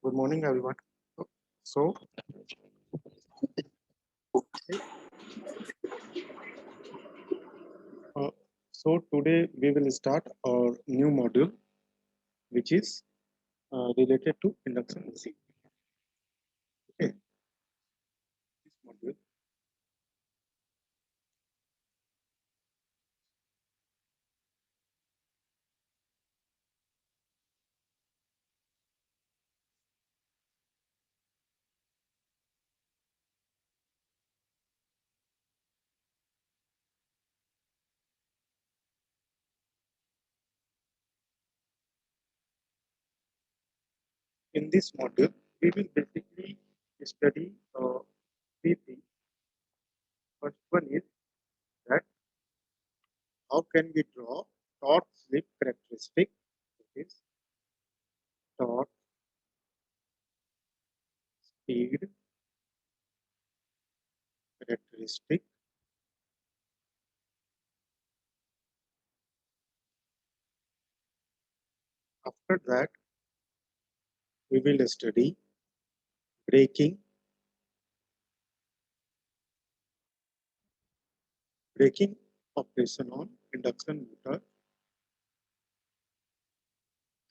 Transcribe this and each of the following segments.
Good morning, everyone. So, uh, today we will start our new module, which is related to induction machine. Okay, this module. In this module, we will basically study three things. First one is that how can we draw torque slip characteristic, that is torque, speed characteristic. After that, we will study braking operation on induction motor.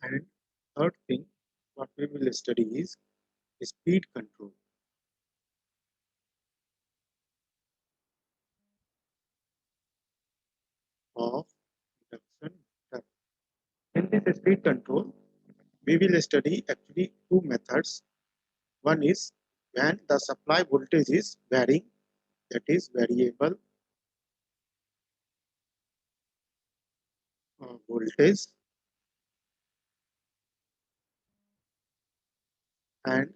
And third thing, what we will study is speed control of induction motor. In this speed control, we will study actually two methods. One is when the supply voltage is varying, that is variable voltage, and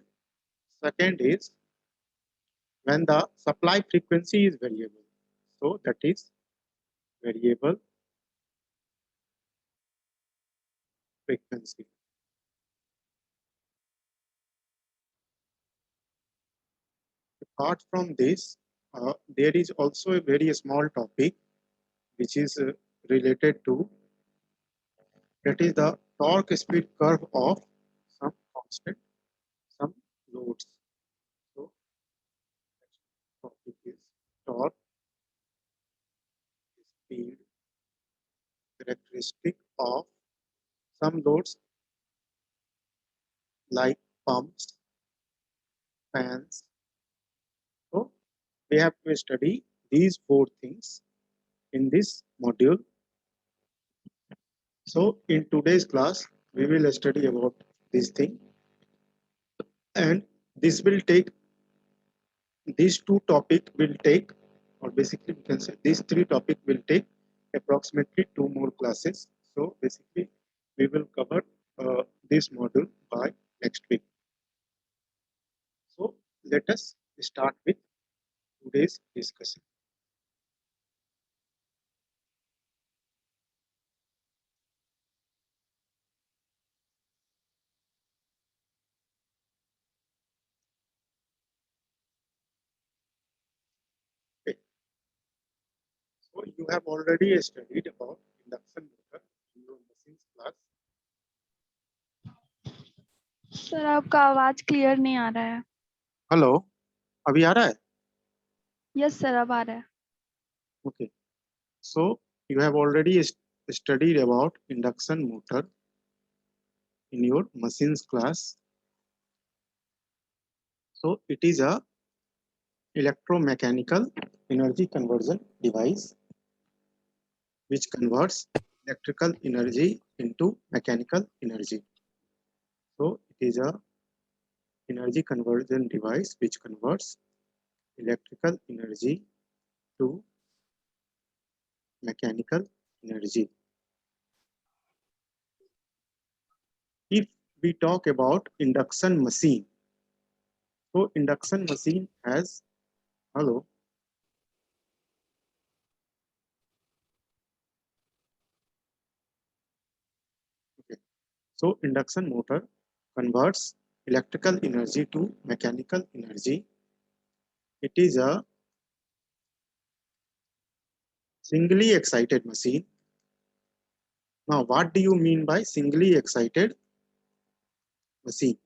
second is when the supply frequency is variable. So that is variable frequency. Apart from this, there is also a very small topic which is related to, that is the torque speed curve of some constant, some loads. So next topic is torque speed characteristic of some loads like pumps, fans. So we have to study these four things in this module. So in today's class, we will study about this thing, and this will take, these two topic will take, or basically we can say these three topic will take approximately two more classes. So basically we will cover this module by next week. So let us start with today's discussion. Okay. So you have already studied about induction motor in your machines class. Sir आपका आवाज clear नहीं आ रहा है। Hello, अभी आ रहा है? Yes sir अब आ रहा है। Okay. So you have already studied about induction motor in your machines class. So it is a electromechanical energy conversion device which converts electrical energy into mechanical energy. So it is a energy conversion device which converts electrical energy to mechanical energy. If we talk about induction machine, so induction machine has, hello, okay. So induction motor converts electrical energy to mechanical energy. It is a singly excited machine. Now, what do you mean by singly excited machine?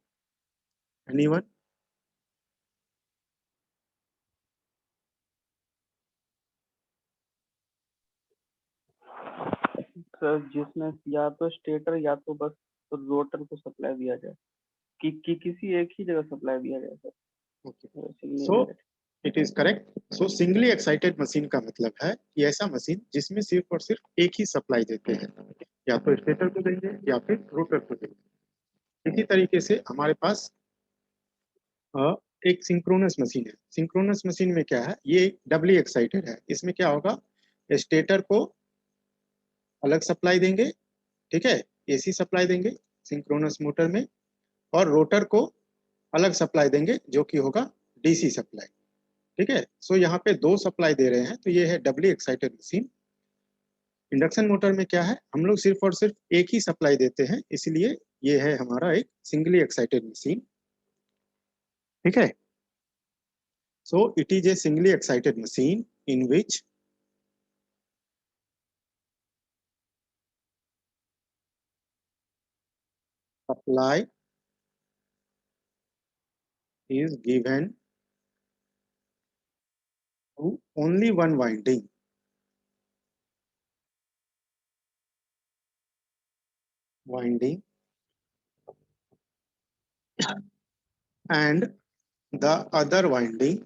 Anyone? Sir जिसमें या तो stator या तो बस rotor को supply दिया जाए कि किसी एक ही जगह सप्लाई दिया जाए sir. Okay. Singly So it is correct. So singly excited machine का मतलब है कि ऐसा मशीन जिसमें सिर्फ और सिर्फ एक ही सप्लाई देते हैं, या तो स्टेटर को देंगे या फिर रोटर को देंगे। इसी तरीके से हमारे पास एक सिंक्रोनस मशीन है। सिंक्रोनस मशीन में क्या है, ये डबली एक्साइटेड है। इसमें क्या होगा, स्टेटर को अलग सप्लाई देंगे, ठीक है, एसी सप्लाई देंगे सिंक्रोनस मोटर में, और रोटर को अलग सप्लाई देंगे जो कि होगा डीसी सप्लाई। ठीक है, सो यहाँ पे दो सप्लाई दे रहे हैं, तो ये है डबली एक्साइटेड मशीन। इंडक्शन मोटर में क्या है, हम लोग सिर्फ और सिर्फ एक ही सप्लाई देते हैं, इसलिए ये है हमारा एक सिंगली एक्साइटेड मशीन। ठीक है, so it is a singly excited machine in which supply is given to only one winding and the other winding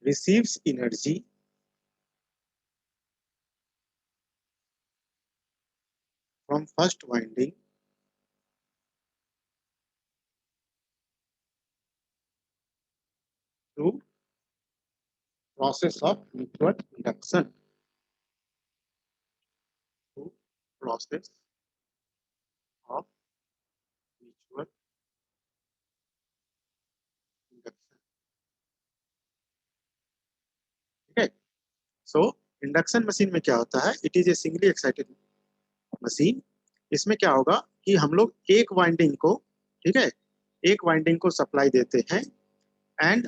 receives energy from first winding through process of mutual induction. Through process of mutual induction. ठीक है, सो induction machine में क्या होता है, it is a singly excited machine. इसमें क्या होगा कि हम लोग एक वाइंडिंग को, ठीक है, एक वाइंडिंग को सप्लाई देते हैं, एंड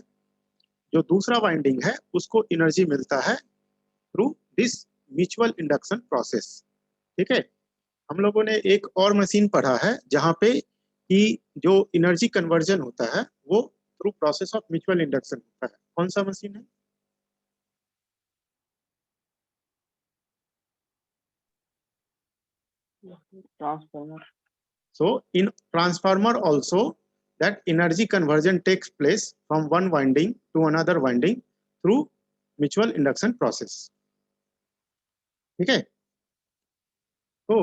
जो दूसरा वाइंडिंग है उसको एनर्जी मिलता है through this mutual induction process. ठीक है, हम लोगों ने एक और मशीन पढ़ा है जहां पे कि जो एनर्जी कन्वर्जन होता है वो through process of mutual induction होता है। कौन सा मशीन है? Transformer. So in transformer also, that energy conversion takes place from one winding to another winding through mutual induction process. ठीक है, तो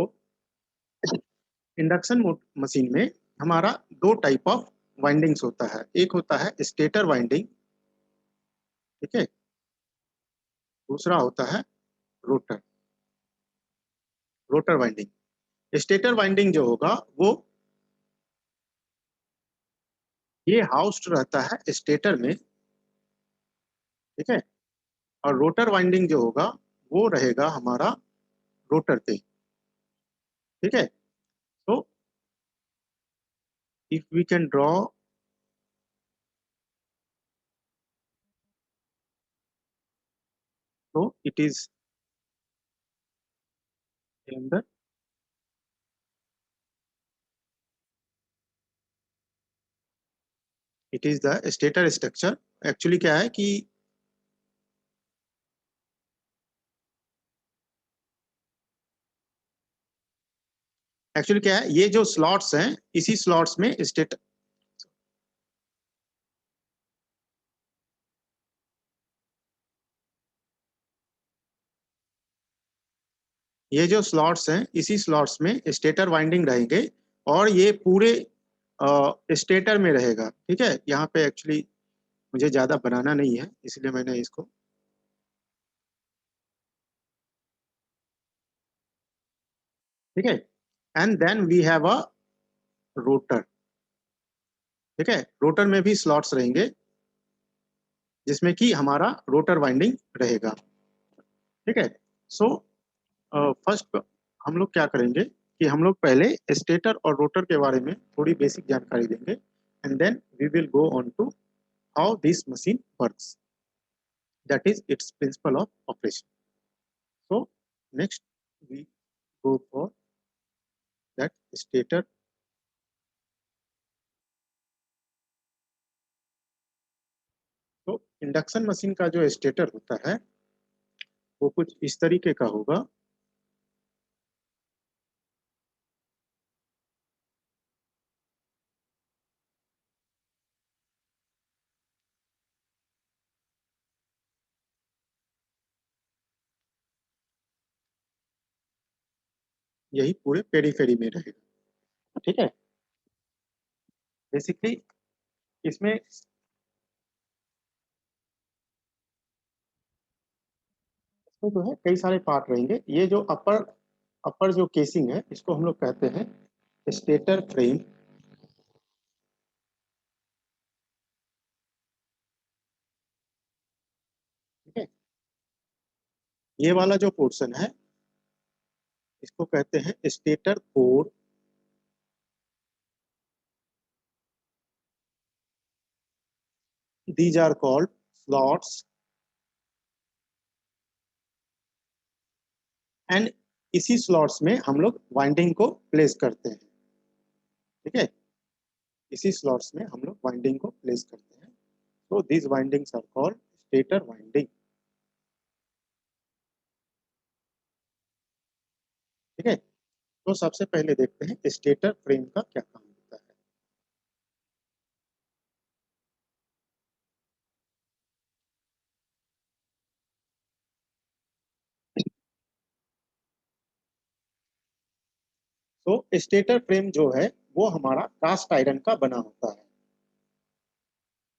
इंडक्शन मशीन में हमारा दो टाइप ऑफ वाइंडिंग्स होता है। एक होता है स्टेटर वाइंडिंग, ठीक है, दूसरा होता है rotor rotor winding. Stator winding जो होगा वो ये हाउस्ड रहता है स्टेटर में, ठीक है, और रोटर वाइंडिंग जो होगा वो रहेगा हमारा रोटर पे। ठीक है, तो इफ वी कैन ड्रॉ तो इट इज अंदर, it is the stator structure. Actually क्या है कि एक्चुअली क्या है, ये जो स्लॉट्स हैं इसी स्लॉट्स में स्टेटर, ये जो स्लॉट्स हैं इसी स्लॉट्स में स्टेटर वाइंडिंग रहेंगे, और ये पूरे स्टेटर में रहेगा। ठीक है, यहाँ पे एक्चुअली मुझे ज्यादा बनाना नहीं है इसलिए मैंने इसको, ठीक है, and then we have a rotor. ठीक है, रोटर में भी स्लॉट्स रहेंगे जिसमें कि हमारा रोटर वाइंडिंग रहेगा। ठीक है, सो फर्स्ट हम लोग क्या करेंगे कि हम लोग पहले स्टेटर और रोटर के बारे में थोड़ी बेसिक जानकारी देंगे, and then we will go on to how this machine works, that is its principle of operation. So next we go for that stator. तो इंडक्शन मशीन का जो स्टेटर होता है वो कुछ इस तरीके का होगा। यही पूरे पेरीफेरी में रहेगा, ठीक है। बेसिकली इसमें जो है कई सारे पार्ट रहेंगे। ये जो अपर अपर जो केसिंग है इसको हम लोग कहते हैं स्टेटर फ्रेम, ठीक है। ये वाला जो पोर्शन है इसको कहते हैं stator core. These are called slots and इसी स्लॉट्स में हम लोग वाइंडिंग को प्लेस करते हैं, ठीक है। इसी स्लॉट्स में हम लोग वाइंडिंग को प्लेस करते हैं। तो these windings are called stator winding, ठीक है। तो सबसे पहले देखते हैं स्टेटर फ्रेम का क्या काम होता है। तो स्टेटर फ्रेम जो है वो हमारा कास्ट आयरन का बना होता है।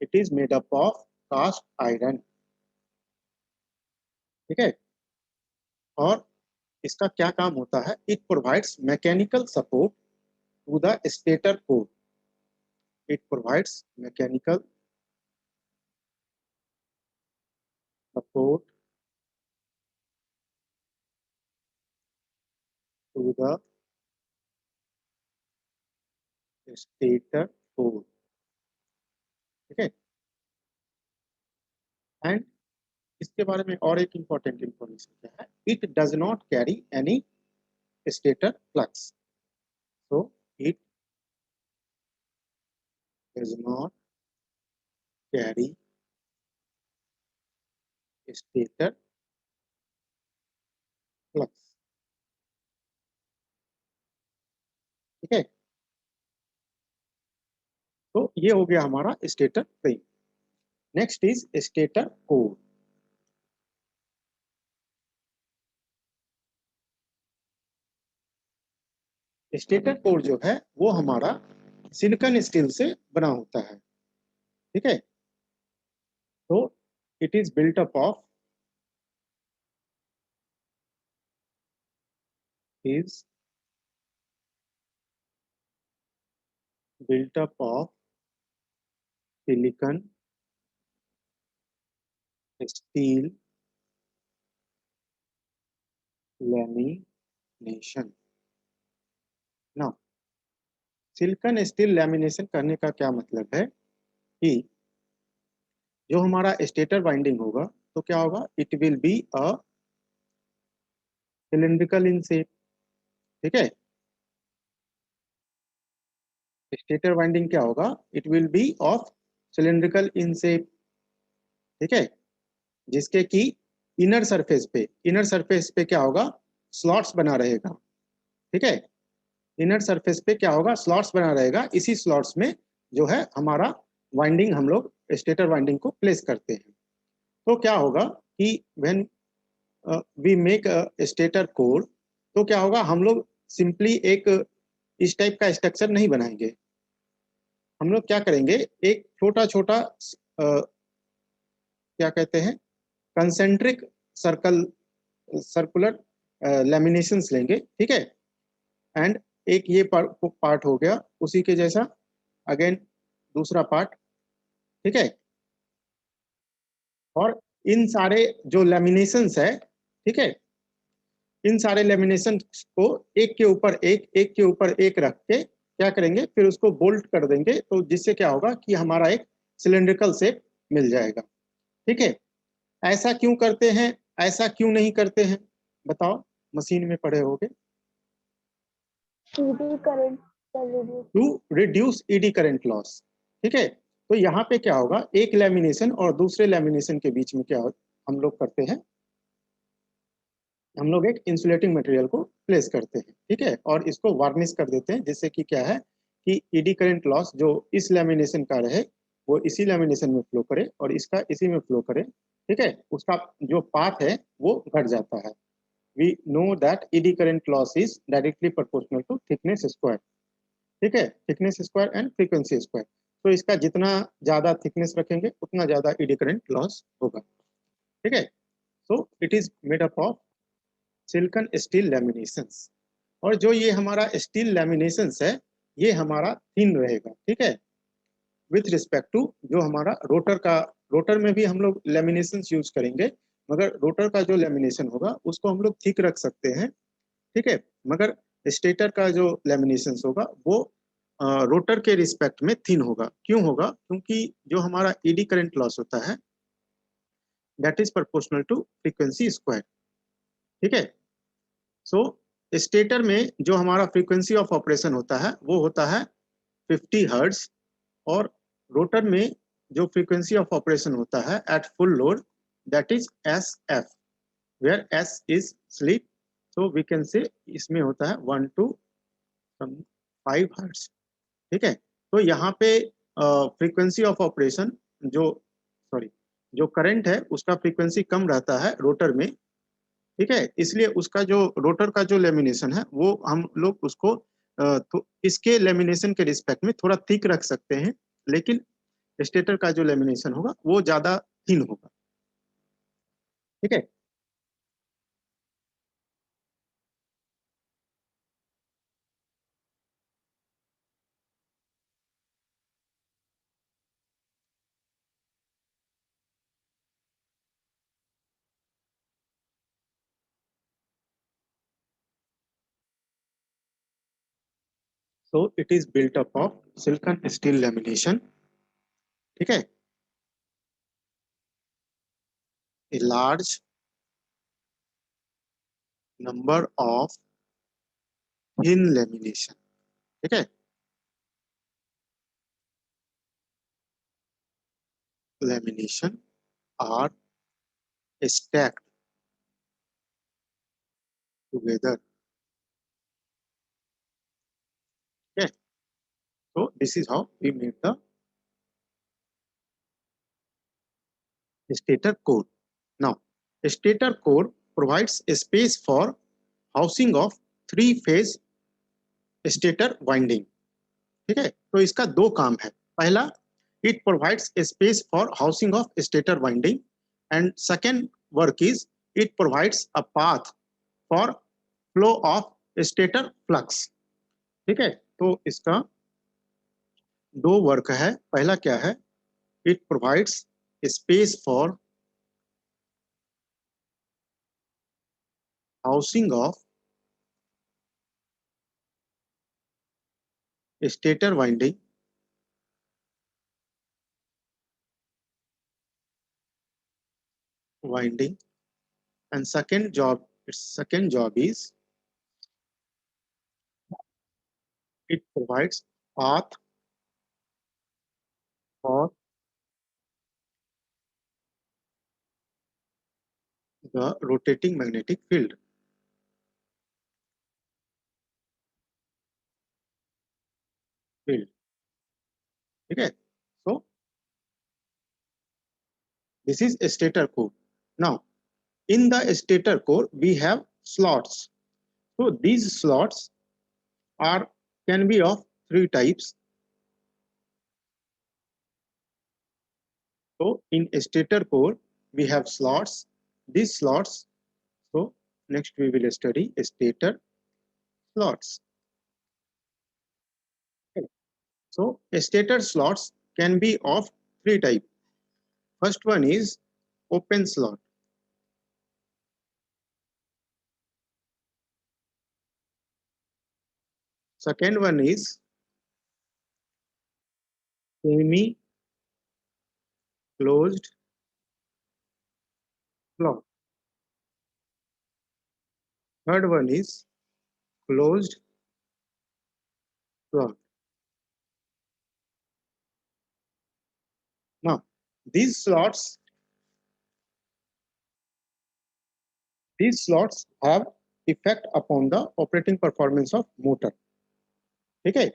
It is made up of cast iron, ठीक है। और इसका क्या काम होता है, it provides mechanical support to the stator core. It provides mechanical support to the stator core, ठीक है। एंड इसके बारे में और एक इंपॉर्टेंट इंफॉर्मेशन क्या है, it does not carry any stator flux. So it does not carry stator flux, ठीक है। तो ये हो गया हमारा stator frame. Next is stator core. Stator core जो है वो हमारा सिलिकॉन स्टील से बना होता है, ठीक है। तो it is built up of is built up of silicon steel lamination. Now silicon steel lamination करने का क्या मतलब है कि जो हमारा स्टेटर वाइंडिंग होगा तो क्या होगा, it will be a cylindrical in shape, ठीक है। स्टेटर वाइंडिंग क्या होगा, it will be of cylindrical in shape, ठीक है। जिसके की इनर सरफेस पे क्या होगा, स्लॉट्स बना रहेगा, ठीक है। इनर सरफेस पे क्या होगा, स्लॉट्स बना रहेगा। इसी स्लॉट्स में जो है हमारा वाइंडिंग, हम लोग स्टेटर वाइंडिंग को प्लेस करते हैं। तो क्या होगा कि when we make stator core, तो क्या होगा, हम लोग सिंपली एक इस टाइप का स्ट्रक्चर नहीं बनाएंगे। हम लोग क्या करेंगे, एक छोटा छोटा क्या कहते हैं, कंसेंट्रिक सर्कल सर्कुलर लैमिनेशंस लेंगे, ठीक है। एंड एक ये पार्ट हो गया उसी के जैसा, अगेन दूसरा पार्ट, ठीक है। और इन सारे जो लैमिनेशंस है, ठीक है, इन सारे लेमिनेशन को एक के ऊपर एक के ऊपर एक रख के क्या करेंगे, फिर उसको बोल्ट कर देंगे। तो जिससे क्या होगा कि हमारा एक सिलेंड्रिकल शेप मिल जाएगा, ठीक है। ऐसा क्यों करते हैं, ऐसा क्यों नहीं करते हैं, बताओ, मशीन में पढ़े होगे। ED current can reduce. To reduce eddy current loss. ठीक है, तो यहाँ पे क्या होगा, एक लैमिनेशन और दूसरे लैमिनेशन के बीच में क्या हम लोग करते हैं, हम लोग एक इंसुलेटिंग मटेरियल को प्लेस करते हैं। ठीक है, और इसको वार्निश कर देते हैं, जिससे कि क्या है कि ईडी करंट लॉस जो इस लैमिनेशन का रहे वो इसी लैमिनेशन में फ्लो करे और इसका इसी में फ्लो करे। ठीक है, उसका जो पाथ है वो घट जाता है। We know that eddy current loss is directly proportional to thickness square. ठीक है, thickness square and frequency square. तो इसका जितना ज्यादा थिकनेस रखेंगे उतना ज्यादा ईडी करंट लॉस होगा। ठीक है, so it is made up of silicon steel लैमिनेशंस। और जो ये हमारा स्टील लैमिनेशंस है ये हमारा थिन रहेगा। ठीक है, विथ रिस्पेक्ट टू जो हमारा रोटर का, रोटर में भी हम लोग लैमिनेशंस यूज करेंगे, मगर रोटर का जो लैमिनेशन होगा उसको हम लोग थिक रख सकते हैं। ठीक है, मगर स्टेटर का जो लैमिनेशंस होगा वो रोटर के रिस्पेक्ट में थिन होगा। क्यों होगा, क्योंकि जो हमारा ईडी करंट लॉस होता है that is proportional to frequency square. ठीक है, सो स्टेटर में जो हमारा फ्रीक्वेंसी ऑफ ऑपरेशन होता है वो होता है 50 हर्ट्ज, और रोटर में जो फ्रीक्वेंसी ऑफ ऑपरेशन होता है at full load that is S F, where S is slip. So we can say इसमें होता है 1 to 5 हर्ट्ज। ठीक है, तो यहाँ पे फ्रीक्वेंसी ऑफ ऑपरेशन जो, सॉरी, जो करंट है उसका फ्रीक्वेंसी कम रहता है रोटर में। ठीक है, इसलिए उसका जो रोटर का जो लेमिनेशन है वो हम लोग उसको तो इसके लेमिनेशन के रिस्पेक्ट में थोड़ा थिक रख सकते हैं, लेकिन स्टेटर का जो लेमिनेशन होगा वो ज्यादा थिन होगा। ठीक है, so it is built up of silicon steel lamination. ठीक है, a large number of thin lamination. ठीक है, lamination are stacked together. Okay, so this is how we make the stator core. Now, a stator core provides a space for housing of three-phase stator winding. ठीक है, तो इसका दो काम है। पहला, it provides a space for housing of stator winding, and second work is it provides a path for flow of stator flux. ठीक है, तो इसका दो वर्क है। पहला क्या है, it provides a space for housing of stator winding, and second job is it provides path for the rotating magnetic field. ठीक है, so this is a stator core. Now, in the stator core we have slots. So these slots are can be of three types. So in a stator core we have slots. These slots, so next we will study stator slots. Okay. So stator slots can be of three types. First one is open slot. Second one is semi closed slot. Third one is closed slot. Now these slots have effect upon the operating performance of motor. ठीक है,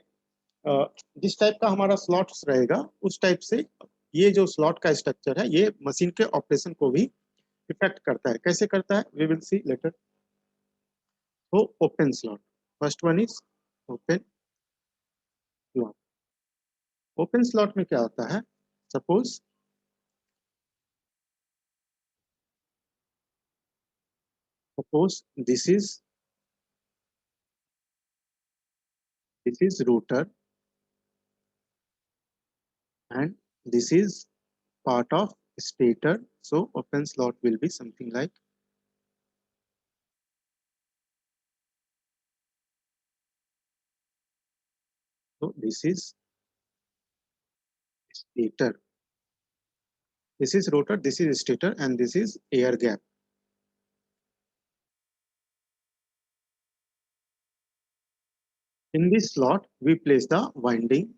जिस type का हमारा slots रहेगा उस type से ये जो स्लॉट का स्ट्रक्चर है ये मशीन के ऑपरेशन को भी इफेक्ट करता है. कैसे करता है, वी विल सी लेटर. तो open slot, first one is open slot. Open slot में क्या होता है, suppose this is rotor and this is part of stator. So open slot will be something like so. This is stator, this is rotor, this is stator, and this is air gap. In this slot, we place the winding.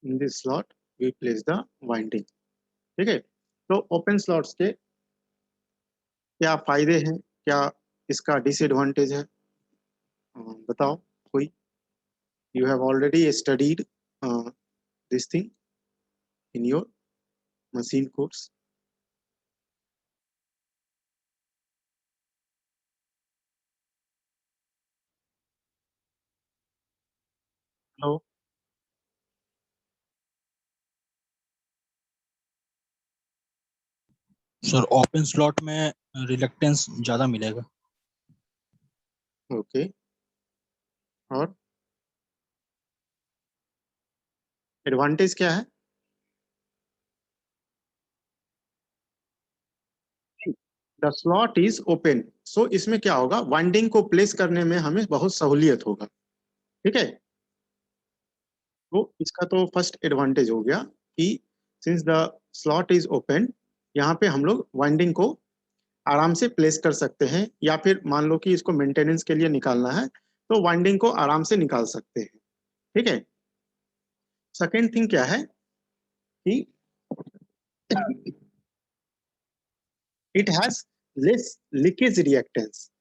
In this slot, we place the winding. ठीक है, तो open slots के क्या फायदे हैं, क्या इसका disadvantage है, बताओ कोई. You have already studied this thing in your machine course. Hello. Sir open slot में रिलक्टेंस ज्यादा मिलेगा. ओके, और एडवांटेज क्या है, द स्लॉट इज ओपन. सो इसमें क्या होगा, वाइंडिंग को प्लेस करने में हमें बहुत सहूलियत होगा. ठीक है, तो इसका तो फर्स्ट एडवांटेज हो गया कि since the slot is open, यहाँ पे हम लोग वाइंडिंग को आराम से प्लेस कर सकते हैं, या फिर मान लो कि इसको मेंटेनेंस के लिए निकालना है तो वाइंडिंग को आराम से निकाल सकते हैं. ठीक है, सेकेंड थिंग क्या है कि it has less leakage reactance.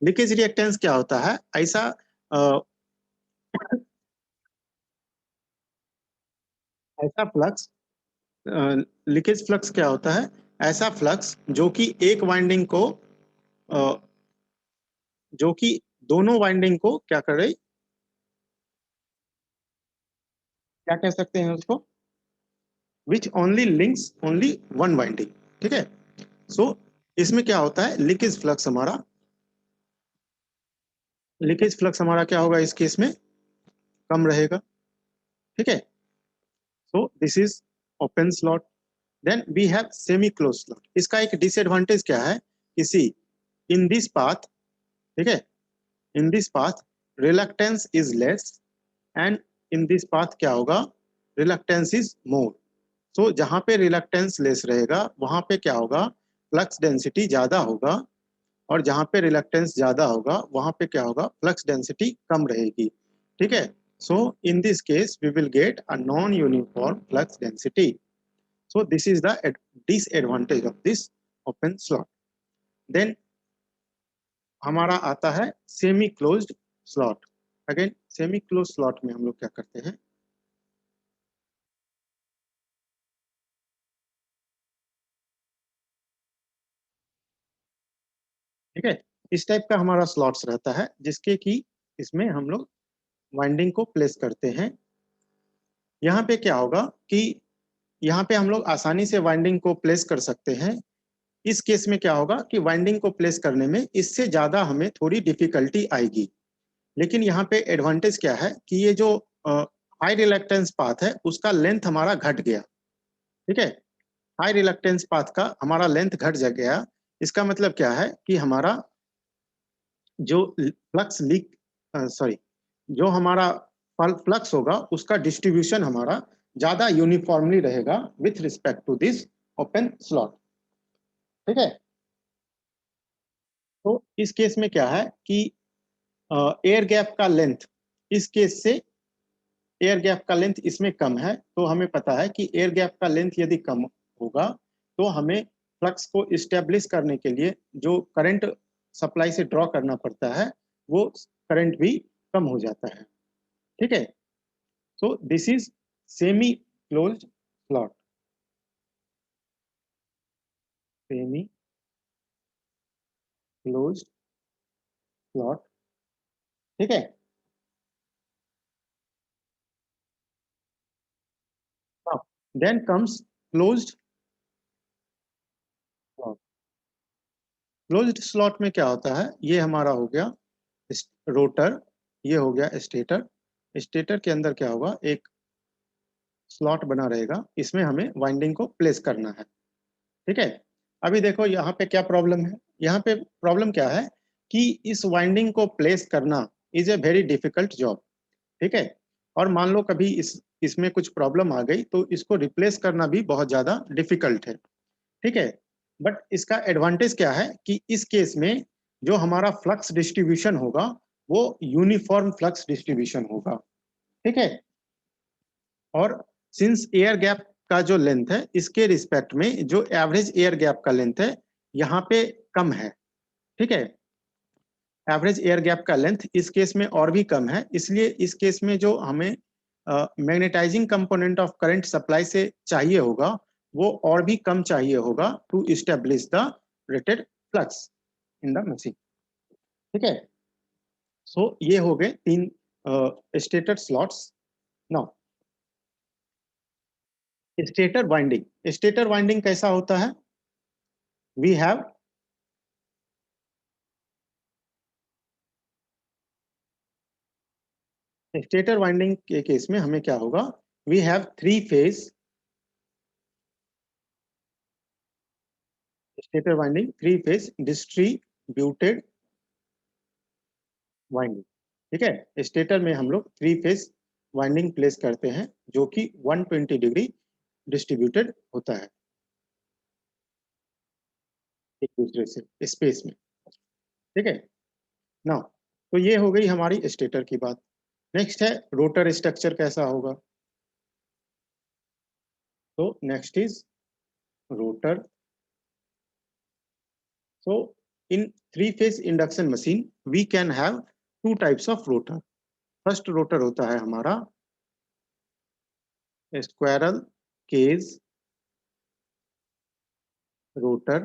Leakage reactance क्या होता है, ऐसा ऐसा फ्लक्स, लीकेज फ्लक्स क्या होता है, ऐसा फ्लक्स जो कि एक वाइंडिंग को जो कि दोनों वाइंडिंग को क्या करे, क्या कह सकते हैं उसको, which only links only one winding. ठीक है, सो इसमें क्या होता है, लीकेज फ्लक्स हमारा क्या होगा, इस केस में कम रहेगा. ठीक है, so this is open slot. Then we have semi close slot. इसका एक डिसएडवांटेज क्या है, किसी इन दिस पाथ, ठीक है, in this path reluctance is less and in this path क्या होगा, रिलक्टेंस इज मोर. सो जहां पे रिलक्टेंस लेस रहेगा वहां पे क्या होगा, फ्लक्स डेंसिटी ज्यादा होगा, और जहां पे रिलक्टेंस ज्यादा होगा वहां पे क्या होगा, फ्लक्स डेंसिटी कम रहेगी. ठीक है, so in this case we will get a non uniform flux density. So this is the disadvantage of this open slot. Then हमारा आता है semi closed slot. Again semi close slot में हम लोग क्या करते हैं, ठीक है, इस टाइप का हमारा स्लॉट्स रहता है जिसके कि इसमें हम लोग वाइंडिंग को प्लेस करते हैं. यहाँ पे क्या होगा कि यहाँ पे हम लोग आसानी से वाइंडिंग को प्लेस कर सकते हैं. इस केस में क्या होगा कि वाइंडिंग को प्लेस करने में इससे ज्यादा हमें थोड़ी डिफिकल्टी आएगी. लेकिन यहाँ पे एडवांटेज क्या है कि ये जो हाई रिलक्टेंस पाथ है उसका लेंथ हमारा घट गया. ठीक है, हाई रिलक्टेंस पाथ का हमारा लेंथ घट गया. इसका मतलब क्या है कि हमारा जो फ्लक्स लीक सॉरी जो हमारा फ्लक्स होगा उसका डिस्ट्रीब्यूशन हमारा ज्यादा यूनिफॉर्मली रहेगा with respect to this open slot. ठीक है, तो इस केस में क्या है कि एयर गैप का लेंथ इस केस से एयर गैप का लेंथ इसमें कम है, तो हमें पता है कि एयर गैप का लेंथ यदि कम होगा तो हमें फ्लक्स को इस्टेब्लिश करने के लिए जो करंट सप्लाई से ड्रॉ करना पड़ता है वो करंट भी कम हो जाता है। ठीक है, so this is semi closed slot, semi closed slot. ठीक है, then comes closed slot. Closed slot में क्या होता है, ये हमारा हो गया रोटर, ये हो गया स्टेटर। स्टेटर के अंदर क्या होगा, एक स्लॉट बना रहेगा, इसमें हमें वाइंडिंग को प्लेस करना है। ठीक है, अभी देखो यहाँ पे क्या प्रॉब्लम है, यहाँ पे प्रॉब्लम क्या है कि इस वाइंडिंग को प्लेस करना is a very difficult job. ठीक है, और मान लो कभी इसमें कुछ प्रॉब्लम आ गई तो इसको रिप्लेस करना भी बहुत ज्यादा डिफिकल्ट है। ठीक है, बट इसका एडवांटेज क्या है कि इस केस में जो हमारा फ्लक्स डिस्ट्रीब्यूशन होगा वो यूनिफॉर्म फ्लक्स डिस्ट्रीब्यूशन होगा। ठीक है, और सिंस एयर गैप का जो लेंथ है इसके रिस्पेक्ट में जो एवरेज एयर गैप का लेंथ है यहाँ पे कम है। ठीक है, एवरेज एयर गैप का लेंथ इस केस में और भी कम है, इसलिए इस केस में जो हमें magnetizing component of current supply से चाहिए होगा वो और भी कम चाहिए होगा to establish the rated flux in the machine. ठीक है, सो ये हो गए तीन stator slots. Now stator winding, stator winding कैसा होता है, वी हैव स्टेटर वाइंडिंग के केस में हमें क्या होगा, we have three phase stator winding, three phase distributed winding. ठीक है, स्टेटर में हम लोग थ्री फेज वाइंडिंग प्लेस करते हैं जो कि 120 डिग्री डिस्ट्रीब्यूटेड होता है एक दूसरे से स्पेस में। ठीक है, नाउ तो ये हो गई हमारी स्टेटर की बात। नेक्स्ट है रोटर स्ट्रक्चर कैसा होगा, तो next is rotor. So in three-phase induction machine, we can have two types of rotor. First rotor होता है हमारा squirrel cage rotor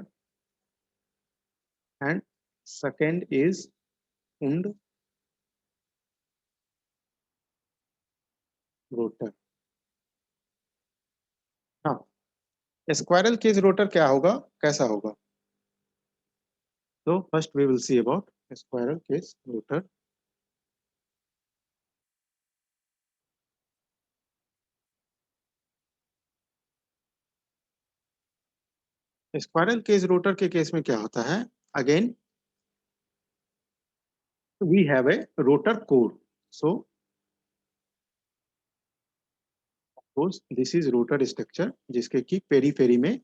and second is wound rotor. हाँ, squirrel cage rotor क्या होगा, कैसा होगा, so first we will see about squirrel cage rotor. Squirrel cage rotor के case में क्या होता है, again we have a rotor core, so this is rotor structure जिसके की पेरीफेरी में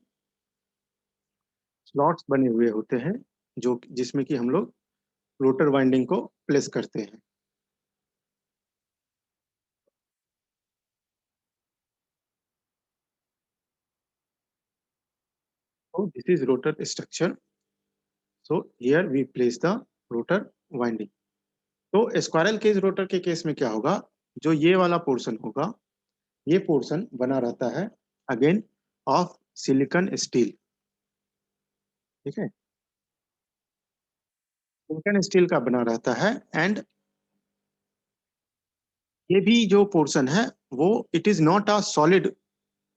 स्लॉट्स बने हुए होते हैं जो जिसमें कि हम लोग रोटर वाइंडिंग को प्लेस करते हैं। So this is rotor structure. So here we place the rotor winding. तो स्क्वायरल केज रोटर के केस में क्या होगा, जो ये वाला पोर्शन होगा ये पोर्शन बना रहता है अगेन ऑफ सिलिकॉन स्टील। ठीक है, सिलिकॉन स्टील का बना रहता है एंड ये भी जो पोर्शन है वो it is not a solid,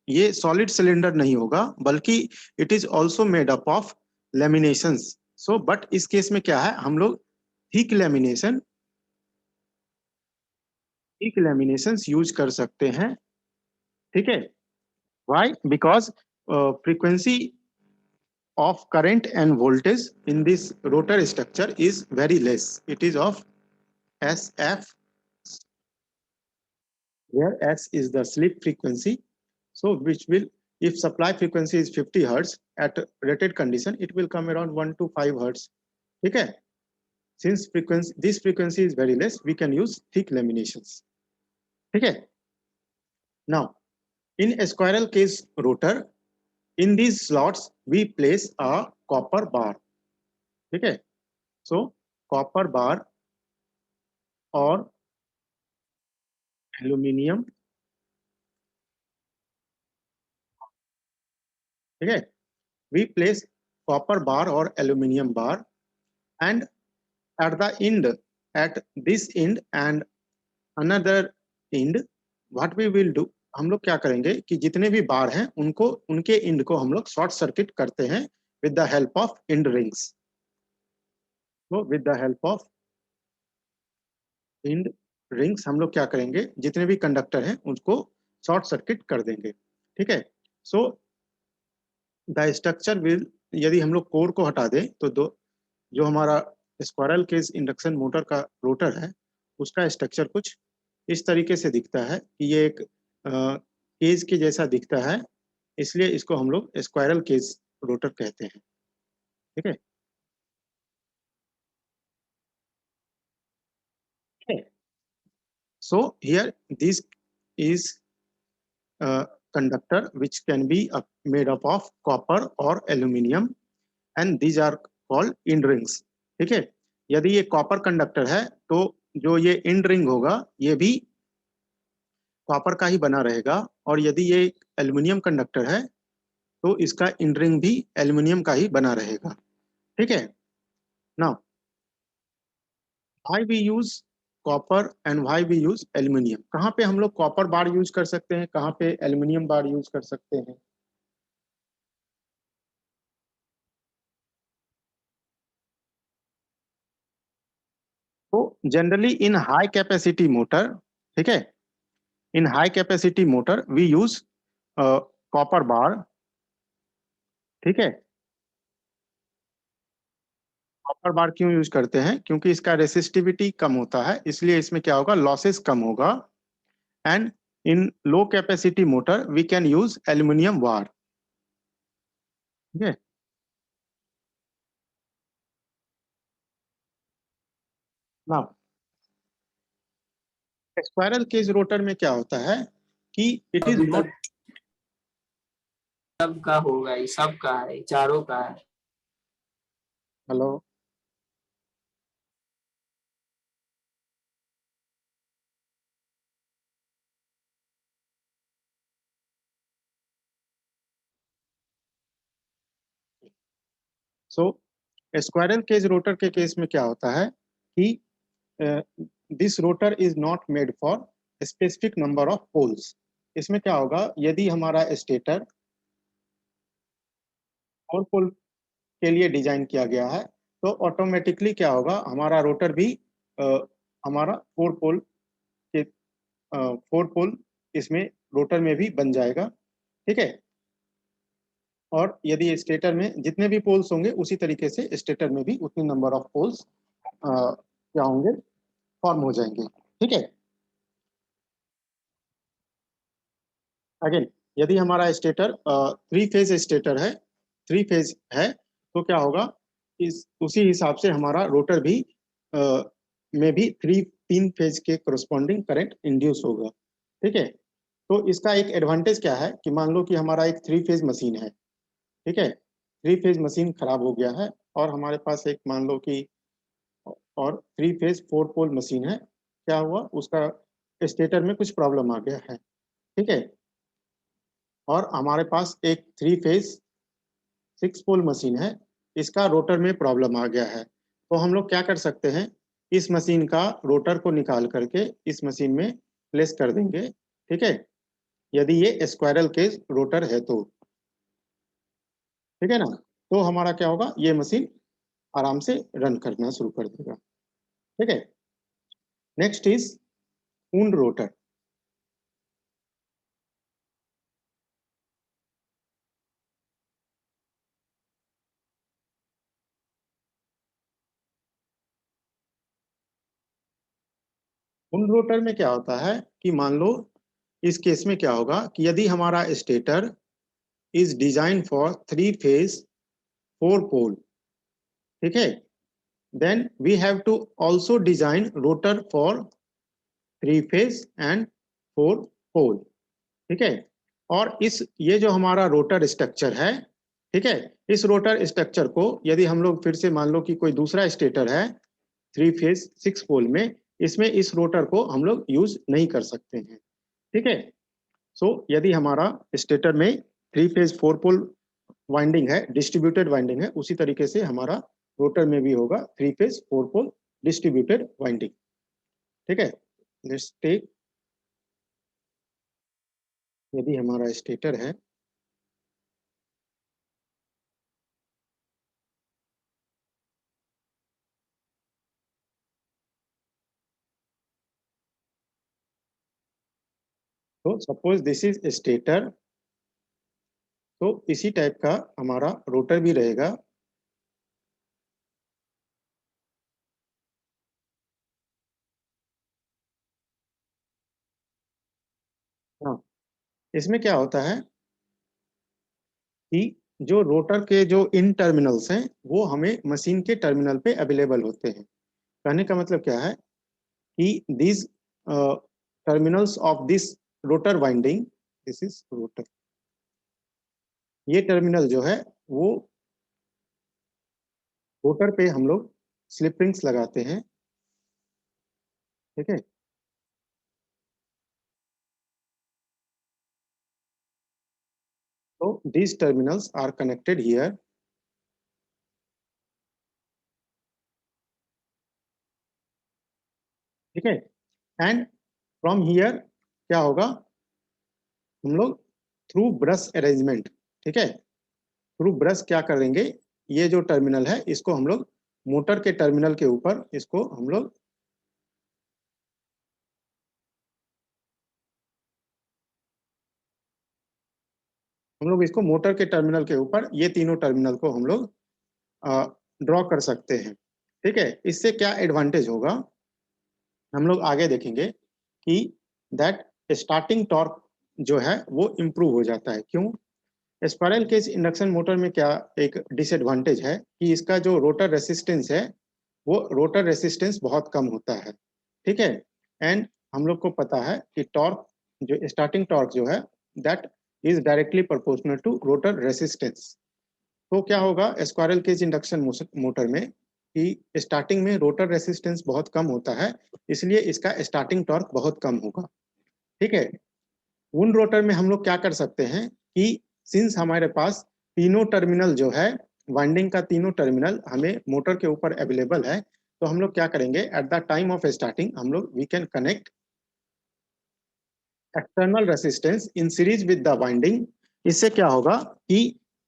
ये सॉलिड सिलेंडर नहीं होगा बल्कि it is also made up of laminations. So but इस केस में क्या है, हम लोग थिक लेमिनेशंस यूज कर सकते हैं। ठीक है, why, because frequency of current and voltage in this rotor structure is very less. It is of SF, where S is the slip frequency. So which will, if supply frequency is 50 hertz at rated condition, it will come around 1 to 5 hertz ठीक है, since this frequency is very less, we can use thick laminations. ठीक है. Now in a squirrel cage rotor, in these slots we place a copper bar. ठीक है, so copper bar और aluminium, ठीक है, we place copper bar or aluminium bar, and at the end, at this end and another end, what we will do, हम लोग क्या करेंगे कि जितने भी बार हैं उनको, उनके एंड को हम लोग शॉर्ट सर्किट करते हैं with the help of end rings. तो with the help of end rings हम लोग क्या करेंगे, जितने भी कंडक्टर हैं उनको शॉर्ट सर्किट कर देंगे. ठीक है, सो द स्ट्रक्चर विल, यदि हम लोग कोर को हटा दें तो जो हमारा स्क्वायरल केज इंडक्शन मोटर का रोटर है उसका स्ट्रक्चर कुछ इस तरीके से दिखता है कि ये एक केज के जैसा दिखता है, इसलिए इसको हम लोग स्क्वायरल केज रोटर कहते हैं. ठीक है, so here this is a conductor which can be made up of copper or aluminium and these are called end rings. ठीक है, यदि ये कॉपर कंडक्टर है तो जो ये एंड रिंग होगा ये भी कॉपर का ही बना रहेगा, और यदि ये एल्युमिनियम कंडक्टर है तो इसका एंड रिंग भी एल्युमिनियम का ही बना रहेगा. ठीक है, now why we use copper and why we use aluminium. कहाँ पे हम लोग कॉपर बार यूज कर सकते हैं, कहाँ पे एल्युमिनियम बार यूज कर सकते हैं. तो generally in high capacity motor, ठीक है, in high capacity motor we use copper bar. ठीक है, कॉपर बार क्यों यूज करते हैं, क्योंकि इसका रेसिस्टिविटी कम होता है, इसलिए इसमें क्या होगा, लॉसेस कम होगा. And in low capacity motor we can use aluminium bar. ठीक है, नाउ स्पाइरल केज रोटर में क्या होता है कि इट इज अभी नॉट, तक सबका होगा, ये सबका है, चारों का है. Hello, so squirrel cage rotor के केस में क्या होता है कि this rotor is not made for specific number of poles. इसमें क्या होगा, यदि हमारा स्टेटर 4 पोल के लिए डिजाइन किया गया है तो ऑटोमेटिकली क्या होगा, हमारा रोटर भी हमारा 4 पोल के 4 पोल इसमें रोटर में भी बन जाएगा. ठीक है, और यदि स्टेटर में जितने भी पोल्स होंगे उसी तरीके से स्टेटर में भी उतने नंबर ऑफ पोल्स क्या होंगे, फॉर्म हो जाएंगे. ठीक है, अगेन यदि हमारा स्टेटर 3 फेज स्टेटर है, 3 फेज है, तो क्या होगा, इस उसी हिसाब से हमारा रोटर भी में भी 3 फेज के कोरस्पॉन्डिंग करंट इंड्यूस होगा. ठीक है, तो इसका एक एडवांटेज क्या है कि मान लो कि हमारा एक 3 फेज मशीन है. ठीक है, 3 फेज मशीन खराब हो गया है और हमारे पास एक मान लो कि और 3 फेज 4 पोल मशीन है. क्या हुआ, उसका स्टेटर में कुछ प्रॉब्लम आ गया है. ठीक है, और हमारे पास एक 3 फेज 6 पोल मशीन है, इसका रोटर में प्रॉब्लम आ गया है. तो हम लोग क्या कर सकते हैं, इस मशीन का रोटर को निकाल करके इस मशीन में प्लेस कर देंगे. ठीक है, यदि ये स्क्वायरल केज रोटर है तो. ठीक है ना, तो हमारा क्या होगा, ये मशीन आराम से रन करना शुरू कर देगा. ठीक है, next is wound rotor. Wound rotor में क्या होता है कि मान लो इस केस में क्या होगा कि यदि हमारा stator is design for 3 phase 4 पोल. ठीक है, then we have to also design rotor for 3 phase and 4 pole, ठीक है। और ये जो हमारा रोटर स्ट्रक्चर है, ठीक है, इस रोटर स्ट्रक्चर को यदि हम लोग फिर से मान लो कि कोई दूसरा स्टेटर है 3 फेज 6 पोल में, इसमें इस रोटर को हम लोग यूज नहीं कर सकते हैं, ठीक है। सो यदि हमारा स्टेटर में 3 फेज 4 पोल वाइंडिंग है, डिस्ट्रीब्यूटेड वाइंडिंग है, उसी तरीके से हमारा रोटर में भी होगा 3 फेज 4 पोल डिस्ट्रीब्यूटेड वाइंडिंग, ठीक है। लेट्स टेक, यदि हमारा स्टेटर है, तो सपोज दिस इज स्टेटर, तो इसी टाइप का हमारा रोटर भी रहेगा। हाँ, इसमें क्या होता है कि जो रोटर के जो इन टर्मिनल्स हैं वो हमें मशीन के टर्मिनल पे अवेलेबल होते हैं। कहने का मतलब क्या है कि this terminals of this rotor winding, this is rotor, ये टर्मिनल जो है वो रोटर पे हम लोग स्लिप रिंग्स लगाते हैं, ठीक है। So these terminals are connected here, ठीक है। एंड फ्रॉम हियर क्या होगा, हम लोग थ्रू ब्रश अरेंजमेंट, ठीक है, थ्रू ब्रश क्या करेंगे, ये जो टर्मिनल है इसको हम लोग मोटर के टर्मिनल के ऊपर इसको हम लोग इसको मोटर के टर्मिनल के ऊपर ये तीनों टर्मिनल को हम लोग ड्रॉ कर सकते हैं, ठीक है। इससे क्या एडवांटेज होगा हम लोग आगे देखेंगे कि दैट स्टार्टिंग टॉर्क जो है वो इम्प्रूव हो जाता है। क्यों? स्पाइरल केज इंडक्शन मोटर में क्या एक डिसएडवांटेज है कि इसका जो रोटर रेसिस्टेंस है वो रोटर रेसिस्टेंस बहुत कम होता है, ठीक है। एंड हम लोग को पता है कि टॉर्क जो स्टार्टिंग टॉर्क जो है that is directly proportional to rotor resistance. तो क्या होगा स्क्वायरल केज इंडक्शन मोटर में कि स्टार्टिंग में रोटर रेसिस्टेंस बहुत कम होता है, इसलिए इसका स्टार्टिंग टॉर्क बहुत कम होगा, ठीक है। वुंड रोटर में हम लोग क्या कर सकते हैं कि सिंस हमारे पास तीनों टर्मिनल जो है वाइंडिंग का तीनों टर्मिनल हमें मोटर के ऊपर अवेलेबल है, तो हम लोग क्या करेंगे at the time of starting हम लोग we can connect external resistance in series with the winding. इससे क्या होगा कि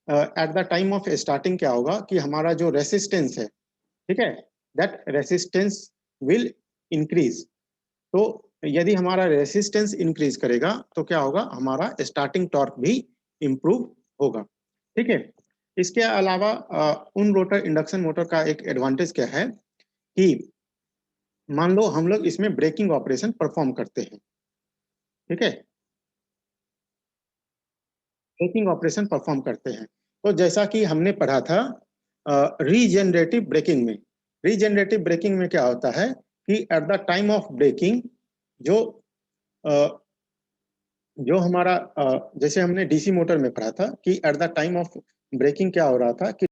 at the time of starting क्या होगा कि हमारा जो रेसिस्टेंस है, ठीक है, दैट रेसिस्टेंस विल इंक्रीज। तो यदि हमारा रेसिस्टेंस इंक्रीज करेगा तो क्या होगा हमारा स्टार्टिंग टॉर्क भी इंप्रूव होगा, ठीक है। इसके अलावा उन रोटर इंडक्शन मोटर का एक एडवांटेज क्या है कि मान लो हम लोग इसमें ब्रेकिंग ऑपरेशन परफॉर्म करते हैं, ठीक है, ब्रेकिंग ऑपरेशन परफॉर्म करते हैं। तो जैसा कि हमने पढ़ा था रीजेनरेटिव ब्रेकिंग में, रीजेनरेटिव ब्रेकिंग में क्या होता है कि at the time of braking जो जो हमारा जैसे हमने डीसी मोटर में पढ़ा था कि at the time of braking क्या हो रहा था कि